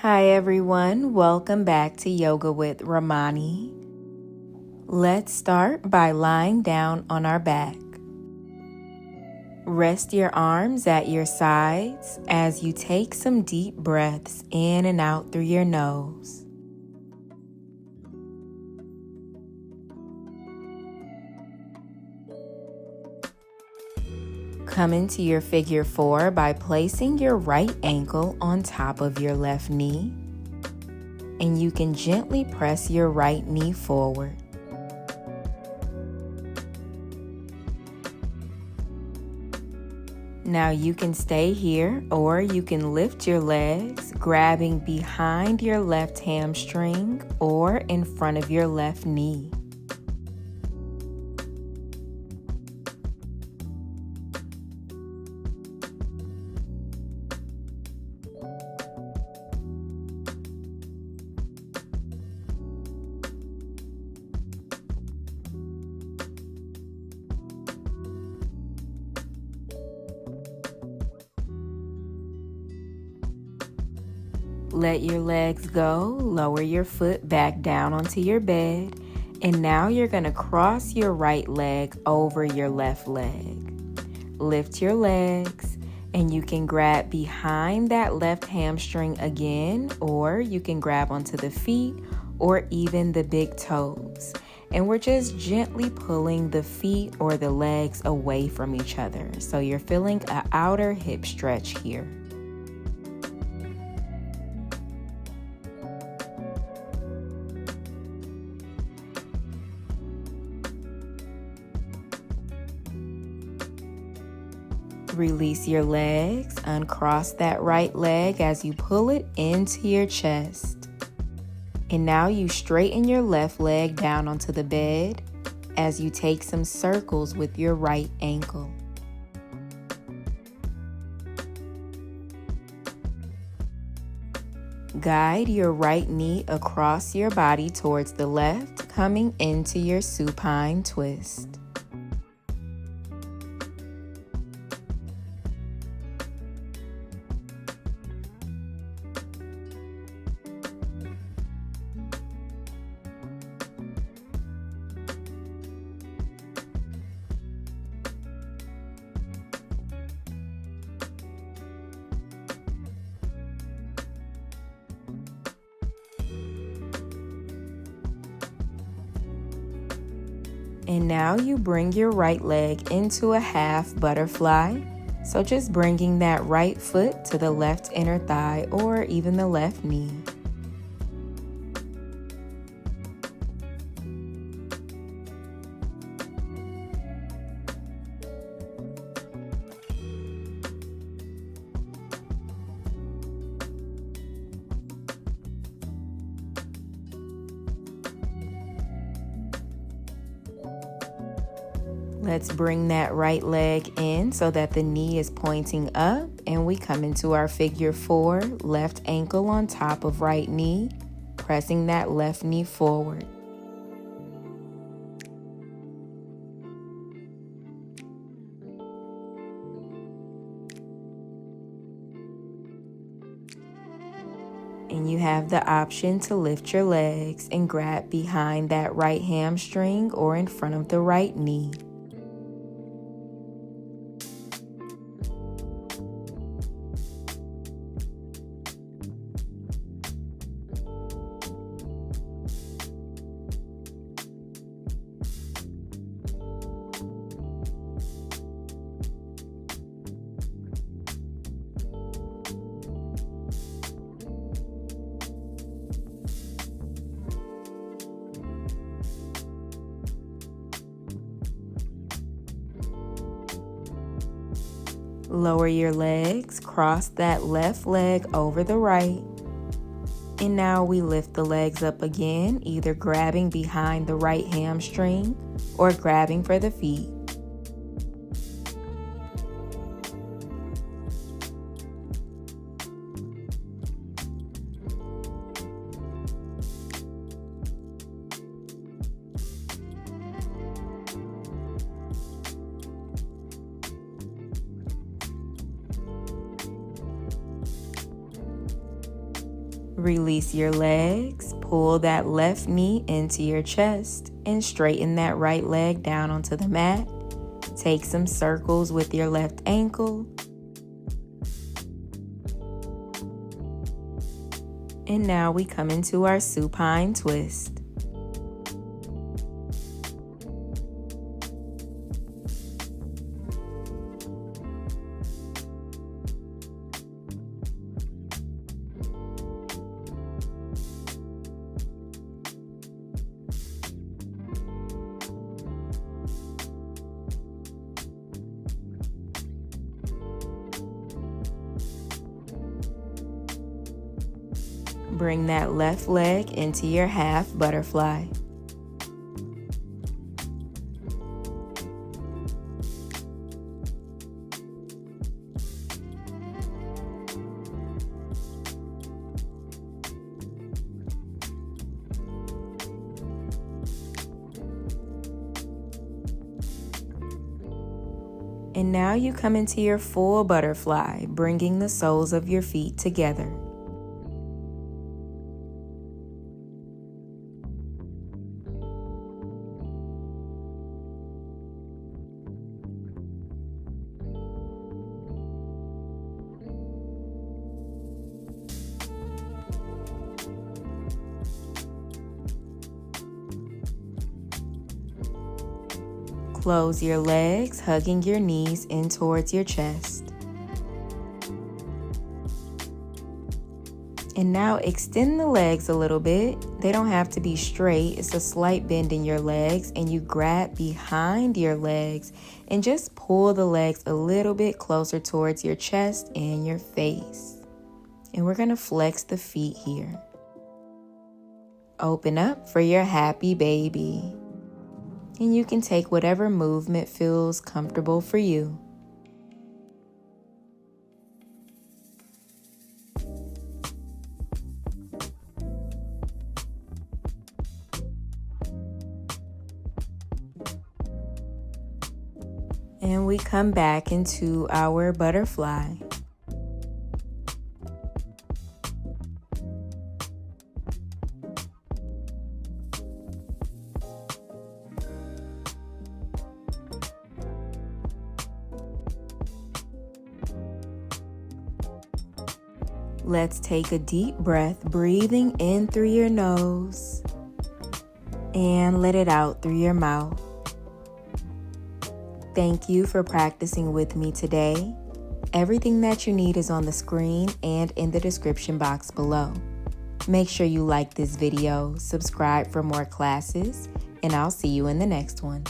Hi everyone, welcome back to Yoga with Ramoni. Let's start by lying down on our back. Rest your arms at your sides as you take some deep breaths in and out through your nose. Come into your figure 4 by placing your right ankle on top of your left knee, and you can gently press your right knee forward. Now you can stay here, or you can lift your legs, grabbing behind your left hamstring or in front of your left knee. Let your legs go, lower your foot back down onto your bed, and now you're going to cross your right leg over your left leg. Lift your legs, and you can grab behind that left hamstring again, or you can grab onto the feet or even the big toes. And we're just gently pulling the feet or the legs away from each other. So you're feeling an outer hip stretch here. Release your legs, uncross that right leg as you pull it into your chest. And now you straighten your left leg down onto the bed as you take some circles with your right ankle. Guide your right knee across your body towards the left, coming into your supine twist. And now you bring your right leg into a half butterfly. So just bringing that right foot to the left inner thigh or even the left knee. Let's bring that right leg in so that the knee is pointing up, and we come into our figure 4, left ankle on top of right knee, pressing that left knee forward. And you have the option to lift your legs and grab behind that right hamstring or in front of the right knee. Lower your legs, cross that left leg over the right. And now we lift the legs up again, either grabbing behind the right hamstring or grabbing for the feet. Release your legs, pull that left knee into your chest, and straighten that right leg down onto the mat. Take some circles with your left ankle. And now we come into our supine twist. Bring that left leg into your half butterfly. And now you come into your full butterfly, bringing the soles of your feet together. Close your legs, hugging your knees in towards your chest. And now extend the legs a little bit. They don't have to be straight. It's a slight bend in your legs, and you grab behind your legs and just pull the legs a little bit closer towards your chest and your face. And we're going to flex the feet here. Open up for your happy baby. And you can take whatever movement feels comfortable for you. And we come back into our butterfly. Let's take a deep breath, breathing in through your nose and let it out through your mouth. Thank you for practicing with me today. Everything that you need is on the screen and in the description box below. Make sure you like this video, subscribe for more classes, and I'll see you in the next one.